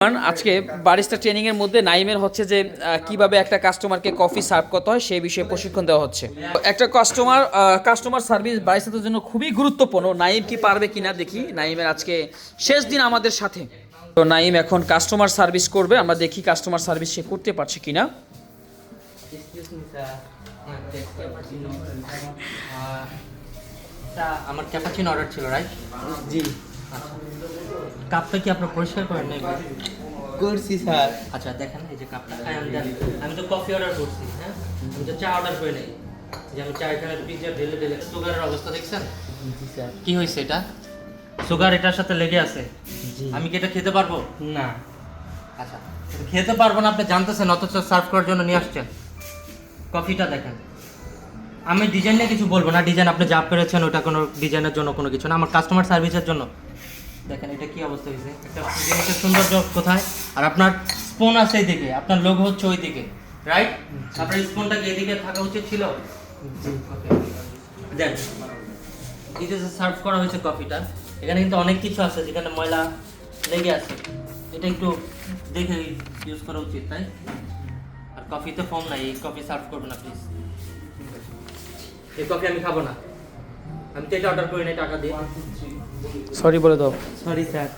আজকে বারিস্টা ট্রেনিং এর মধ্যে নাইমের হচ্ছে যে কিভাবে একটা কাস্টমারকে কফি সার্ভ করতে হয় সেই বিষয়ে প্রশিক্ষণ দেওয়া হচ্ছে। একটা কাস্টমার সার্ভিস বারিস্তাদের জন্য খুবই গুরুত্বপূর্ণ। নাইম কি পারবে কিনা দেখি। নাইমের আজকে শেষ দিন আমাদের সাথে, তো নাইম এখন কাস্টমার সার্ভিস করবে, আমরা দেখি কাস্টমার সার্ভিস সে করতে পারছে কিনা। আমার ক্যাপাচিনো অর্ডার ছিল, রাইট? জি আচ্ছা, কাপটা কি আপনার পরিষ্কার করেন নাই? করছি স্যার। আচ্ছা দেখেন, এই যে কাপটা আমি তো কফি অর্ডার করছি, হ্যাঁ, আমি তো চা অর্ডার করে নাই। যে আমি চা এখানে পিজ্জা ঢেলে ঢেলে, সুগারের অবস্থা দেখছেন? জি স্যার। কি হয়েছে এটা? সুগার এটার সাথে লেগে আছে। জি। আমি কি এটা খেতে পারবো? না। আচ্ছা, খেতে পারবো না আপনি জানতেছেন, অথচ সার্ভ করার জন্য নিয়ে আসছেন। কফিটা দেখেন, আমি ডিজাইন নিয়ে কিছু বলবো না, ডিজাইন আপনি যা পেরেছেন ওটা কোনো ডিজাইনের জন্য কোনো কিছু না, আমার কাস্টমার সার্ভিসের জন্য। দেখেন এটা কি অবস্থা হয়েছে, একটা জিনিসের সৌন্দর্য কোথায়? আর আপনার স্পুন আছে এইদিকে, আপনার লোগো হচ্ছে ওই দিকে, রাইট? আপনার স্পুনটা কি এদিকে থাকা উচিত ছিল? জি। দেন এই যে সার্ভ করা হয়েছে কফিটা, এখানে কিন্তু অনেক কিছু আছে যেখানে ময়লা লেগে আছে, এটা একটু দেখে ইউজ করা উচিত, তাই? আর কফিতে ফোম নাই, এই কফি সার্ভ করবেন না প্লিজ। এই কফি আমি খাবো না, আমি তো এটা অর্ডার করি নাই টাকা দিয়ে। সরি বলে দাও। Sorry sir.